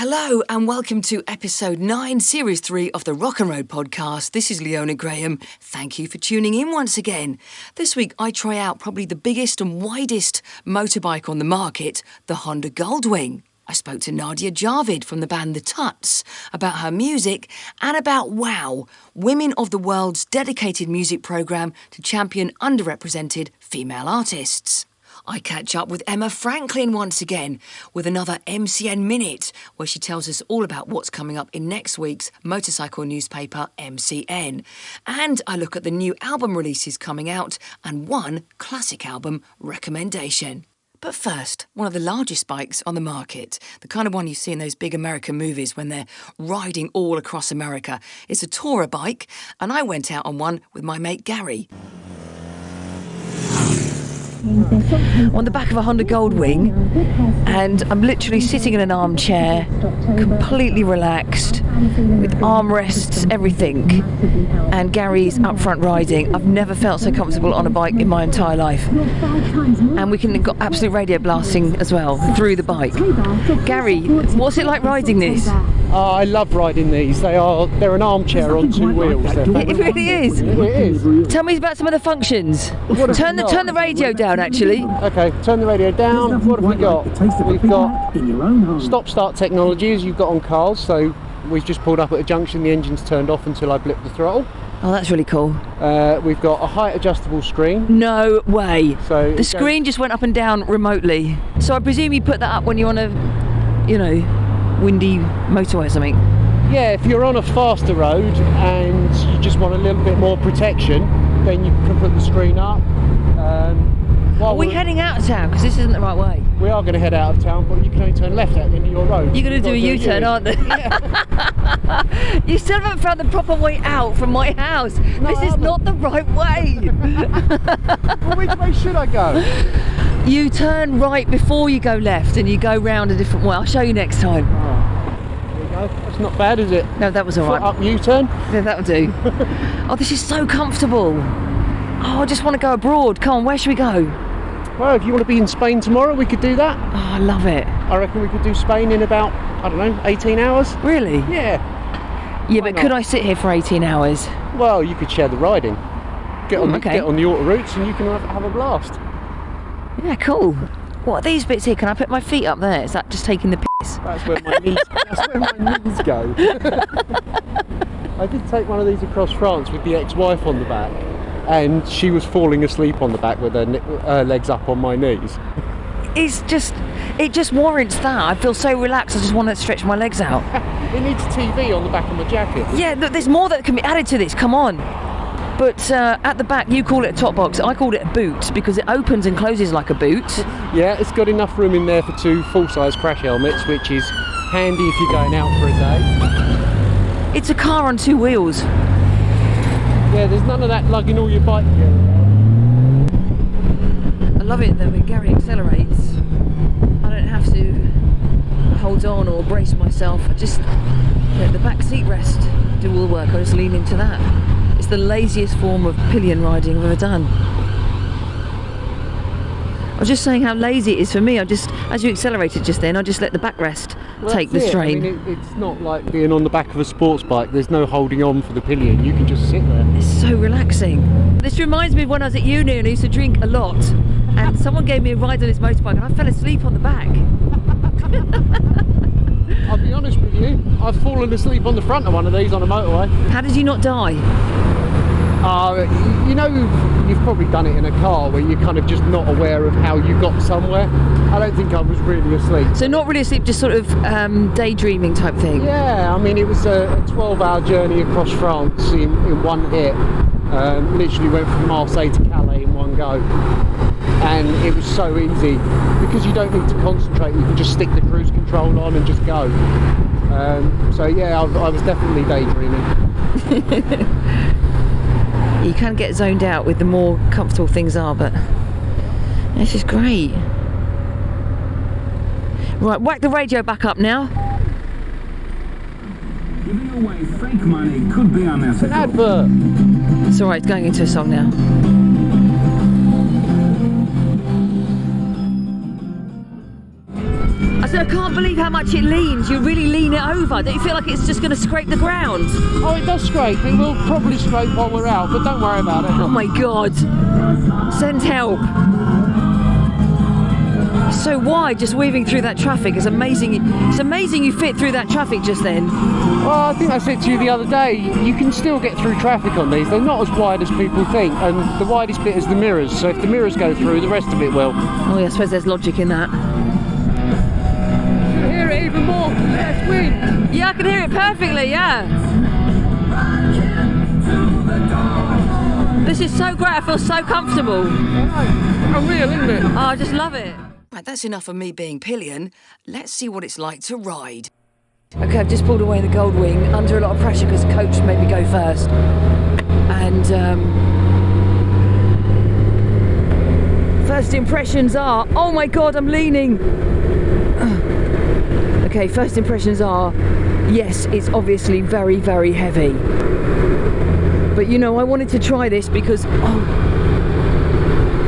Hello and welcome to episode 9, series 3 of the Rock and Road podcast. This is Leona Graham. Thank you for tuning in once again. This week I try out probably the biggest and widest motorbike on the market, the Honda Goldwing. I spoke to Nadia Javed from the band the Tuts about her music and about WOW, Women of the World's dedicated music programme to champion underrepresented female artists. I catch up with Emma Franklin once again with another MCN Minute, where she tells us all about what's coming up in next week's motorcycle newspaper, MCN. And I look at the new album releases coming out and one classic album recommendation. But first, one of the largest bikes on the market, the kind of one you see in those big American movies when they're riding all across America. It's a tourer bike, and I went out on one with my mate Gary. On the back of a Honda Goldwing, and I'm literally sitting in an armchair, completely relaxed, with armrests, everything, and Gary's up front riding. I've never felt so comfortable on a bike in my entire life, and we can got absolute radio blasting as well through the bike. Gary, what's it like riding this? I love riding these. They're an armchair on two wheels. It really is. It is. Tell me about some of the functions. Turn the radio down, actually. Okay, turn the radio down. What have we got? We've got stop-start technology as you've got on cars. So we've just pulled up at a junction. The engine's turned off until I blip the throttle. Oh, that's really cool. We've got a height adjustable screen. No way. So the screen just went up and down remotely. So I presume you put that up when you're on a, windy motorway or something. Yeah, if you're on a faster road and you just want a little bit more protection, then you can put the screen up. Are we heading out of town? Because this isn't the right way. We are going to head out of town, but you can only turn left at the end of your road. You're going to do a U-turn, aren't you? Yeah. You still haven't found the proper way out from my house. No, this is not the right way. Well, which way should I go? You turn right before you go left and you go round a different way. I'll show you next time. Oh, there you go. That's not bad, is it? No, that was all right. Foot up U-turn? Yeah, that'll do. Oh, this is so comfortable. Oh, I just want to go abroad. Come on, where should we go? Well, if you want to be in Spain tomorrow, we could do that. Oh, I love it. I reckon we could do Spain in about, 18 hours. Really? Yeah. Yeah, but could I sit here for 18 hours? Well, you could share the riding. Get on the autoroutes and you can have a blast. Yeah, cool. What are these bits here? Can I put my feet up there? Is that just taking the piss? That's where my knees go. I did take one of these across France with the ex-wife on the back, and she was falling asleep on the back with her legs up on my knees. It just warrants that. I feel so relaxed, I just want to stretch my legs out. It needs TV on the back of my jacket. Yeah, there's more that can be added to this, come on. But at the back, you call it a top box, I called it a boot, because it opens and closes like a boot. Yeah, it's got enough room in there for 2 full-size crash helmets, which is handy if you're going out for a day. It's a car on 2 wheels. Yeah, there's none of that lugging all your bike gear. I love it though when Gary accelerates. I don't have to hold on or brace myself. I just let the back seat rest do all the work. I just lean into that. It's the laziest form of pillion riding I've ever done. I was just saying how lazy it is for me. As you accelerated just then, I just let the backrest take the strain. I mean, it's not like being on the back of a sports bike. There's no holding on for the pillion. You can just sit there. It's so relaxing. This reminds me of when I was at uni and I used to drink a lot, and someone gave me a ride on this motorbike and I fell asleep on the back. I'll be honest with you, I've fallen asleep on the front of one of these on a motorway. How did you not die? You've probably done it in a car where you're kind of just not aware of how you got somewhere. I don't think I was really asleep. So not really asleep, just sort of daydreaming type thing? Yeah, I mean it was a 12-hour journey across France in one hit. Literally went from Marseille to Calais in one go. And it was so easy because you don't need to concentrate, you can just stick the cruise control on and just go. So yeah, I was definitely daydreaming. You can get zoned out with the more comfortable things are, but this is great. Right, whack the radio back up now. Giving away fake money could be unethical. It's an advert. It's alright, it's going into a song now. I can't believe how much it leans. You really lean it over. Don't you feel like it's just going to scrape the ground? Oh, it does scrape. It will probably scrape while we're out, but don't worry about it. Oh my God. Send help. So wide, just weaving through that traffic. It's amazing. It's amazing you fit through that traffic just then. Well, I think I said to you the other day, you can still get through traffic on these. They're not as wide as people think, and the widest bit is the mirrors. So if the mirrors go through, the rest of it will. Oh yeah, I suppose there's logic in that. You can hear it even more from the left wing. Yeah, I can hear it perfectly, yeah. This is so great, I feel so comfortable. Unreal, isn't it? Oh, I just love it. Right, that's enough of me being pillion. Let's see what it's like to ride. Okay, I've just pulled away the Goldwing under a lot of pressure because the coach made me go first. And first impressions are, oh my God, I'm leaning. Okay, first impressions are, yes, it's obviously very, very heavy. But you know, I wanted to try this because,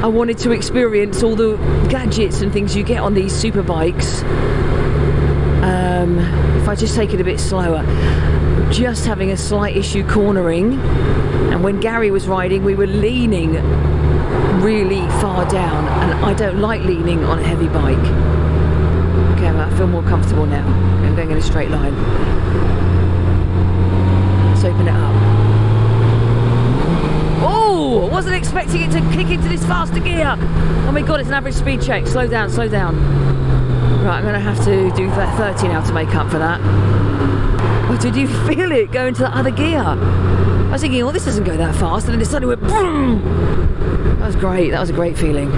I wanted to experience all the gadgets and things you get on these super bikes. If I just take it a bit slower, just having a slight issue cornering, and when Gary was riding we were leaning really far down, and I don't like leaning on a heavy bike. Okay, I feel more comfortable now. I'm going in a straight line. Let's open it up. Oh, I wasn't expecting it to kick into this faster gear. Oh my God, it's an average speed check. Slow down, slow down. Right, I'm going to have to do 30 now to make up for that. Oh, did you feel it go into that other gear? I was thinking, oh, this doesn't go that fast, and then it suddenly went boom. That was great, that was a great feeling.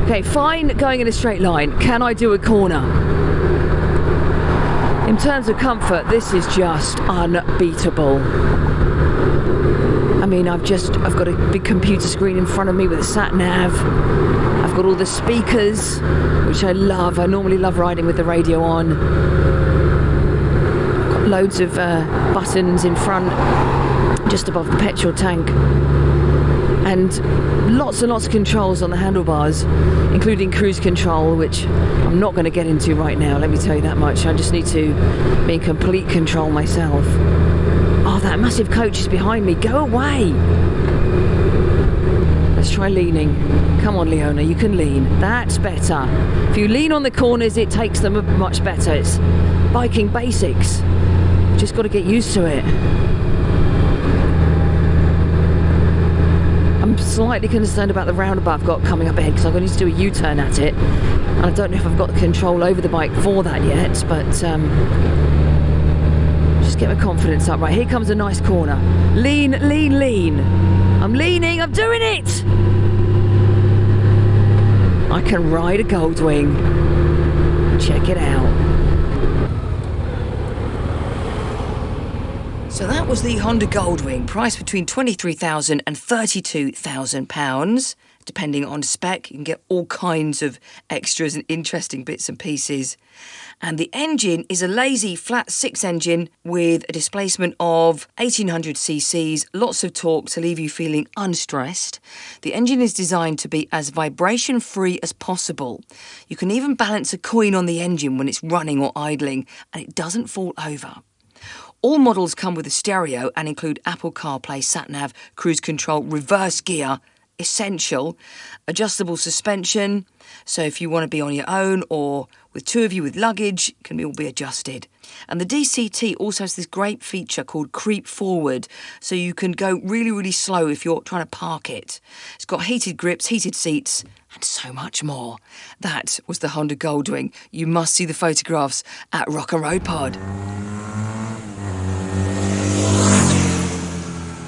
Okay, fine going in a straight line. Can I do a corner? In terms of comfort, this is just unbeatable. I mean, I've got a big computer screen in front of me with a sat nav. I've got all the speakers, which I love. I normally love riding with the radio on. I've got loads of buttons in front, just above the petrol tank. And lots and lots of controls on the handlebars, including cruise control, which I'm not going to get into right now, let me tell you that much. I just need to be in complete control myself. Oh, that massive coach is behind me. Go away. Let's try leaning. Come on, Leona, you can lean. That's better. If you lean on the corners, it takes them much better. It's biking basics. Just got to get used to it. I'm slightly concerned about the roundabout I've got coming up ahead because I'm going to need to do a U-turn at it. And I don't know if I've got the control over the bike for that yet, but just get my confidence up. Right, here comes a nice corner. Lean, lean, lean. I'm leaning, I'm doing it! I can ride a Goldwing. Check it out. So that was the Honda Goldwing, priced between £23,000 and £32,000. Depending on spec, you can get all kinds of extras and interesting bits and pieces. And the engine is a lazy flat six engine with a displacement of 1800 cc's, lots of torque to leave you feeling unstressed. The engine is designed to be as vibration free as possible. You can even balance a coin on the engine when it's running or idling, and it doesn't fall over. All models come with a stereo and include Apple CarPlay, sat-nav, cruise control, reverse gear, essential, adjustable suspension, so if you want to be on your own or with two of you with luggage, it can all be adjusted. And the DCT also has this great feature called creep forward, so you can go really, really slow if you're trying to park it. It's got heated grips, heated seats, and so much more. That was the Honda Goldwing. You must see the photographs at Rock and Road Pod.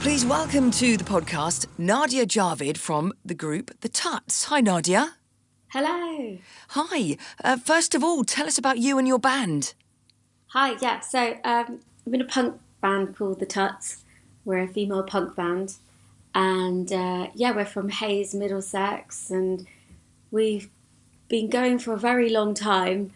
Please welcome to the podcast Nadia Javed from the group The Tuts. Hi, Nadia. Hello. Hi. First of all, tell us about you and your band. Hi, yeah. So I'm in a punk band called The Tuts. We're a female punk band. And we're from Hayes, Middlesex. And we've been going for a very long time.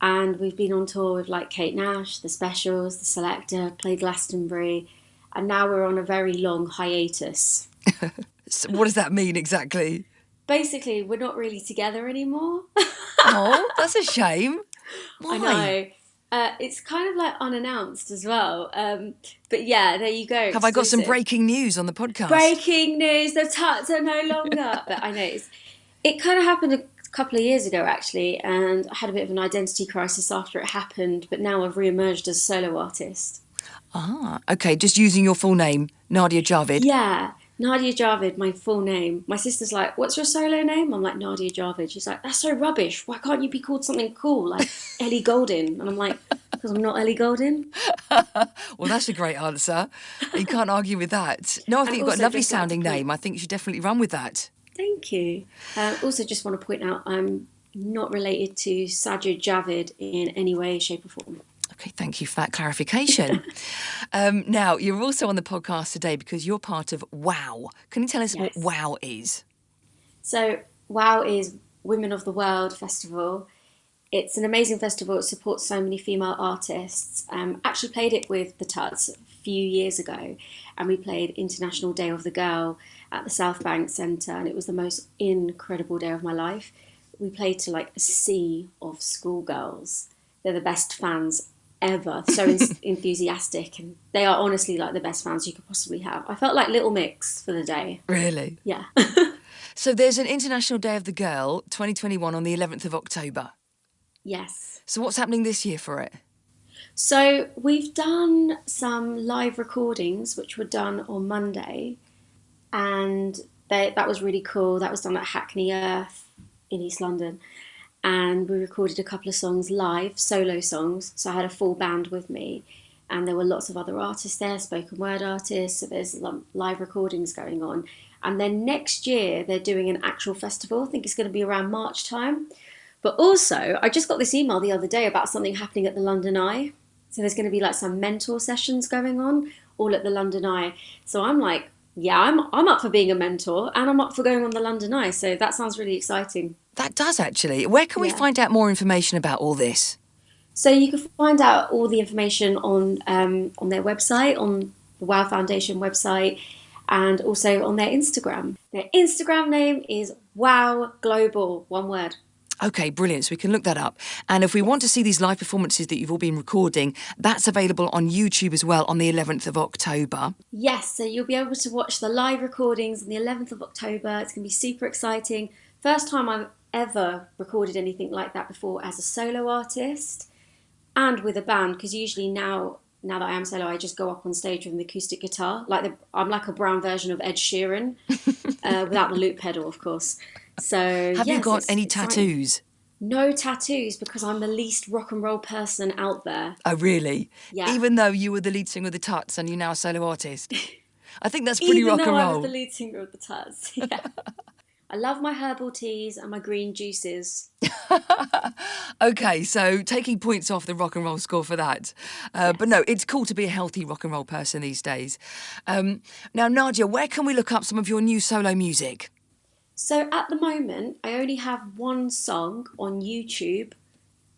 And we've been on tour with like Kate Nash, The Specials, The Selector, played Glastonbury. And now we're on a very long hiatus. So what does that mean exactly? Basically, we're not really together anymore. Oh, that's a shame. Why? I know. It's kind of like unannounced as well. But yeah, there you go. Have I got some exclusive. breaking news on the podcast? Breaking news, the Tuts are no longer. But I know it kind of happened a couple of years ago, actually, and I had a bit of an identity crisis after it happened, but now I've re-emerged as a solo artist. Ah, okay, just using your full name, Nadia Javed. Yeah, Nadia Javed, my full name. My sister's like, what's your solo name? I'm like, Nadia Javed. She's like, that's so rubbish. Why can't you be called something cool, like Ellie Goulding? And I'm like, because I'm not Ellie Goulding. Well, that's a great answer. You can't argue with that. No, I think you've got a also lovely just like sounding to point- name. I think you should definitely run with that. Thank you. Also, just want to point out I'm not related to Sajid Javid in any way, shape, or form. Okay, thank you for that clarification. Now, you're also on the podcast today because you're part of WOW. Can you tell us what WOW is? So, WOW is Women of the World Festival. It's an amazing festival. It supports so many female artists. Actually played it with the Tuts a few years ago, and we played International Day of the Girl at the South Bank Centre, and it was the most incredible day of my life. We played to like a sea of schoolgirls. They're the best fans ever, so enthusiastic, and they are honestly like the best fans you could possibly have. I felt like Little Mix for the day. Really? Yeah. So there's an International Day of the Girl 2021 on the 11th of October. Yes. So what's happening this year for it? So we've done some live recordings, which were done on Monday, and that was really cool. That was done at Hackney Earth in East London. And we recorded a couple of songs live, solo songs. So I had a full band with me, and there were lots of other artists there, spoken word artists. So there's live recordings going on. And then next year they're doing an actual festival. I think it's going to be around March time. But also, I just got this email the other day about something happening at the London Eye. So there's going to be like some mentor sessions going on, all at the London Eye. So I'm like, yeah, I'm up for being a mentor, and I'm up for going on the London Eye. So that sounds really exciting. That does, actually. Where can we find out more information about all this? So you can find out all the information on their website, on the WOW Foundation website, and also on their Instagram. Their Instagram name is WOW Global, one word. Okay, brilliant. So we can look that up. And if we want to see these live performances that you've all been recording, that's available on YouTube as well on the 11th of October. Yes, so you'll be able to watch the live recordings on the 11th of October. It's going to be super exciting. First time I've ever recorded anything like that before as a solo artist and with a band, because usually now that I am solo, I just go up on stage with an acoustic guitar. I'm like a brown version of Ed Sheeran, without the loop pedal, of course. So Have you got any tattoos? No tattoos, because I'm the least rock and roll person out there. Oh, really? Yeah. Even though you were the lead singer of the Tuts and you're now a solo artist? I think that's pretty rock and roll. Even though I was the lead singer of the Tuts, yeah. I love my herbal teas and my green juices. Okay, so taking points off the rock and roll score for that. Yes. But no, it's cool to be a healthy rock and roll person these days. Now, Nadia, where can we look up some of your new solo music? So at the moment, I only have one song on YouTube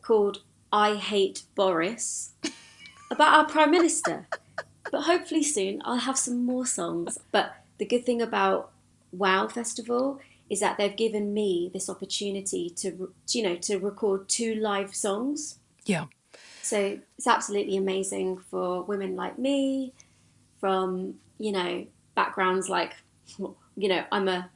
called I Hate Boris about our Prime Minister. But hopefully soon I'll have some more songs. But the good thing about WOW Festival is that they've given me this opportunity to record 2 live songs. Yeah. So it's absolutely amazing for women like me from, backgrounds like, I'm a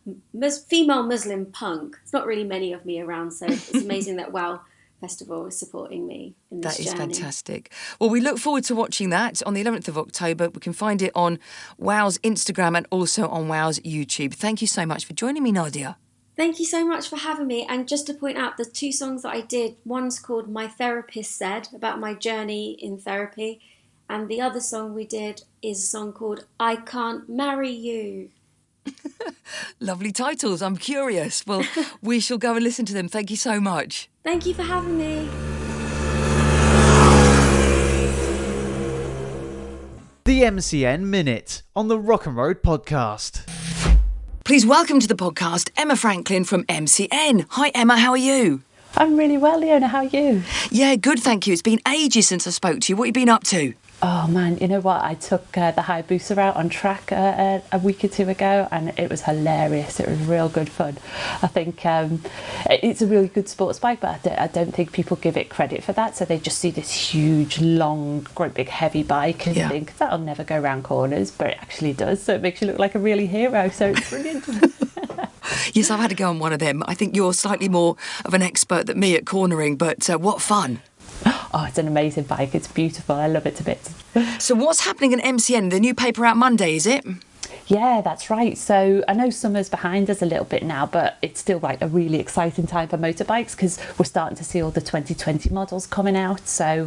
female Muslim punk. It's not really many of me around, so it's amazing that WOW Festival is supporting me in this journey. That is fantastic. Well, we look forward to watching that on the 11th of October. We can find it on WOW's Instagram and also on WOW's YouTube. Thank you so much for joining me, Nadia. Thank you so much for having me. And just to point out, the 2 songs that I did, one's called My Therapist Said, about my journey in therapy. And the other song we did is a song called I Can't Marry You. Lovely titles. I'm curious. Well, we shall go and listen to them. Thank you so much. Thank you for having me. The MCN Minute on the Rock and Road Podcast. Please welcome to the podcast Emma Franklin from MCN. Hi, Emma. How are you? I'm really well, Leona. How are you? Yeah, good, thank you. It's been ages since I spoke to you. What have you been up to? Oh man, you know what? I took the Hayabusa out on track a week or two ago, and it was hilarious. It was real good fun. I think it's a really good sports bike, but I don't think people give it credit for that. So they just see this huge, long, great big heavy bike and think that'll never go round corners, but it actually does. So it makes you look like a really hero. So it's brilliant. Yes, I've had to go on one of them. I think you're slightly more of an expert than me at cornering, but what fun. Oh, it's an amazing bike. It's beautiful. I love it to bits. So what's happening in MCN? The new paper out Monday, is it? Yeah, that's right. So I know summer's behind us a little bit now, but it's still like a really exciting time for motorbikes because we're starting to see all the 2020 models coming out. So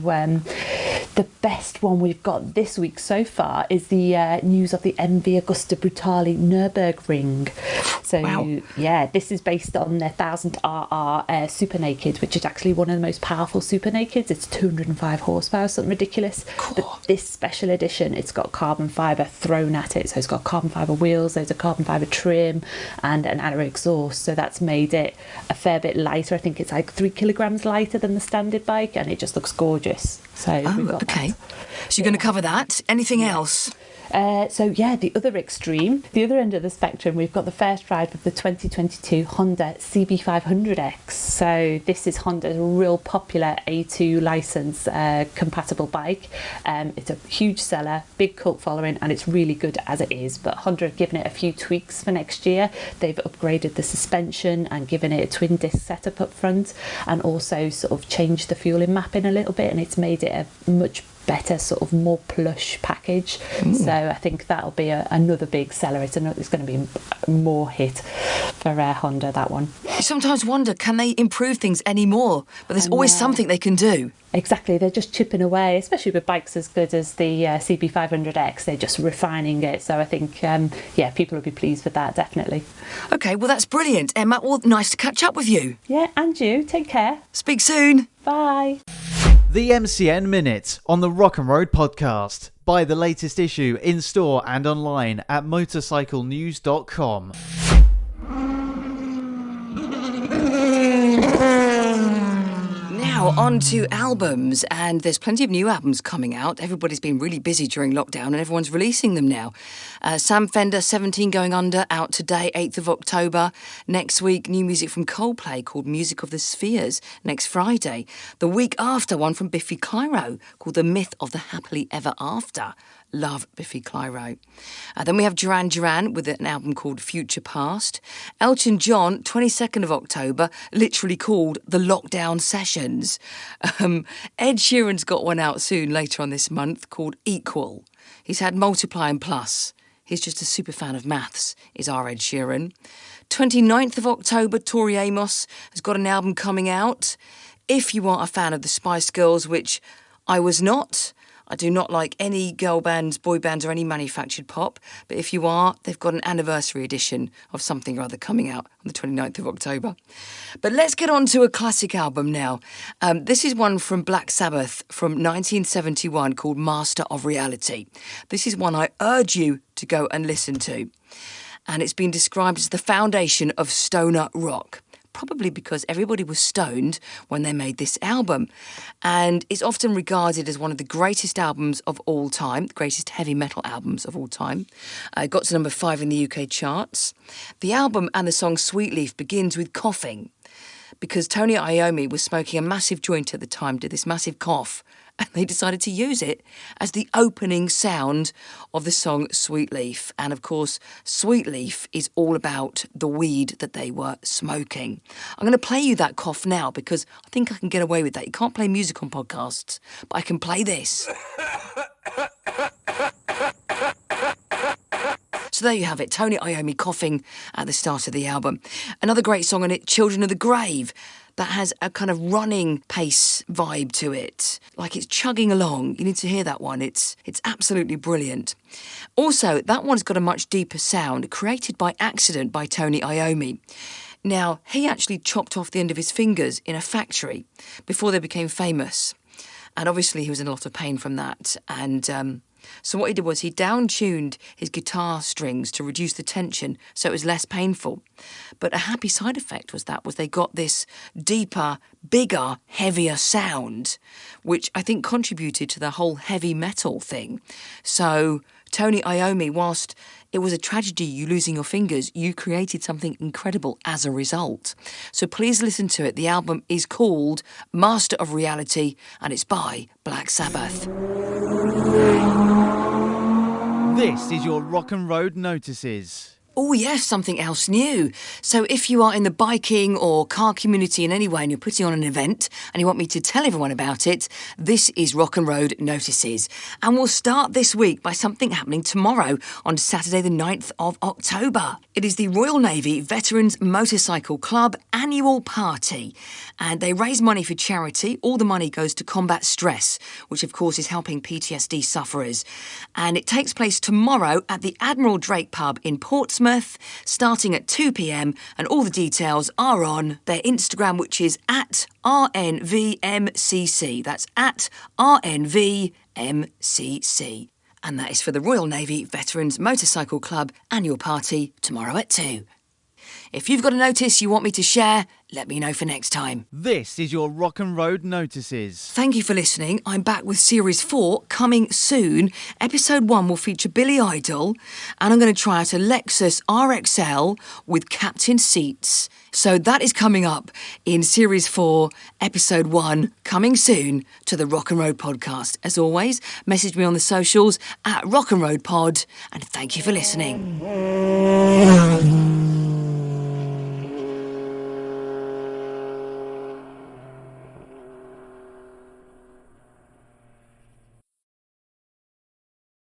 the best one we've got this week so far is the news of the MV Augusta Brutale Nürburgring. So yeah, this is based on their 1000RR Super Naked, which is actually one of the most powerful Super Nakeds. It's 205 horsepower, something ridiculous. Cool. But this special edition, it's got carbon fibre thrown at it. So it's got carbon fibre wheels, there's a carbon fibre trim and an alloy exhaust, so that's made it a fair bit lighter. I think it's like 3 kilograms lighter than the standard bike, and it just looks gorgeous. So we've got that. So you're going to cover that. Anything else? So yeah, the other extreme, the other end of the spectrum, we've got the first ride of the 2022 Honda Cb500x. So this is Honda's real popular A2 license compatible bike. It's a huge seller, big cult following, and it's really good as it is. But Honda have given it a few tweaks for next year. They've upgraded the suspension and given it a twin disc setup up front, and also sort of changed the fueling mapping a little bit, and it's made it a much better, sort of more plush package. So I think that'll be another big seller. It's going to be more hit for Honda, that one. You sometimes wonder, can they improve things any more? But there's always something they can do. Exactly, they're just chipping away, especially with bikes as good as the Cb500x. They're just refining it. So I think, people will be pleased with that, definitely. OK, well, that's brilliant. Emma, well, nice to catch up with you. Yeah, and you. Take care. Speak soon. Bye. The MCN Minute on the Rock and Road podcast. Buy the latest issue in store and online at motorcyclenews.com. Now on to albums, and there's plenty of new albums coming out. Everybody's been really busy during lockdown and everyone's releasing them now. Sam Fender, 17 Going Under, out today, 8th of October. Next week, new music from Coldplay called Music of the Spheres, next Friday. The week after, one from Biffy Clyro called The Myth of the Happily Ever After. Love Biffy Clyro. Then we have Duran Duran with an album called Future Past. Elton John, 22nd of October, literally called The Lockdown Sessions. Ed Sheeran's got one out soon, later on this month, called Equal. He's had Multiply and Plus. He's just a super fan of maths, is our Ed Sheeran. 29th of October, Tori Amos has got an album coming out. If you are a fan of the Spice Girls, which I was not, I do not like any girl bands, boy bands or any manufactured pop. But if you are, they've got an anniversary edition of something or other coming out on the 29th of October. But let's get on to a classic album now. This is one from Black Sabbath from 1971 called Master of Reality. This is one I urge you to go and listen to. And it's been described as the foundation of stoner rock. Probably because everybody was stoned when they made this album. And it's often regarded as one of the greatest albums of all time, the greatest heavy metal albums of all time. It got to number 5 in the UK charts. The album and the song Sweet Leaf begins with coughing, because Tony Iommi was smoking a massive joint at the time, did this massive cough, and they decided to use it as the opening sound of the song Sweet Leaf. And of course, Sweet Leaf is all about the weed that they were smoking. I'm going to play you that cough now because I think I can get away with that. You can't play music on podcasts, but I can play this. So there you have it, Tony Iommi coughing at the start of the album. Another great song on it, Children of the Grave, that has a kind of running pace vibe to it, like it's chugging along. You need to hear that one. It's absolutely brilliant. Also, that one's got a much deeper sound, created by accident by Tony Iommi. Now, he actually chopped off the end of his fingers in a factory before they became famous. And obviously he was in a lot of pain from that. And so what he did was he down-tuned his guitar strings to reduce the tension so it was less painful. But a happy side effect was they got this deeper, bigger, heavier sound, which I think contributed to the whole heavy metal thing. So Tony Iommi, whilst it was a tragedy you losing your fingers, you created something incredible as a result. So please listen to it. The album is called Master of Reality and it's by Black Sabbath. This is your Rock and Road Notices. Oh yes, something else new. So if you are in the biking or car community in any way and you're putting on an event and you want me to tell everyone about it, this is Rock and Road Notices. And we'll start this week by something happening tomorrow on Saturday the 9th of October. It is the Royal Navy Veterans Motorcycle Club annual party. And they raise money for charity. All the money goes to combat stress, which of course is helping PTSD sufferers. And it takes place tomorrow at the Admiral Drake pub in Portsmouth, starting at 2 p.m, and all the details are on their Instagram, which is at RNVMCC. That's at RNVMCC. And that is for the Royal Navy Veterans Motorcycle Club annual party tomorrow at 2. If you've got a notice you want me to share, let me know for next time. This is your Rock and Road Notices. Thank you for listening. I'm back with Series 4 coming soon. Episode 1 will feature Billy Idol, and I'm going to try out a Lexus RXL with captain seats. So that is coming up in Series 4, Episode 1, coming soon to the Rock and Road podcast. As always, message me on the socials at Rock and Road Pod, and thank you for listening.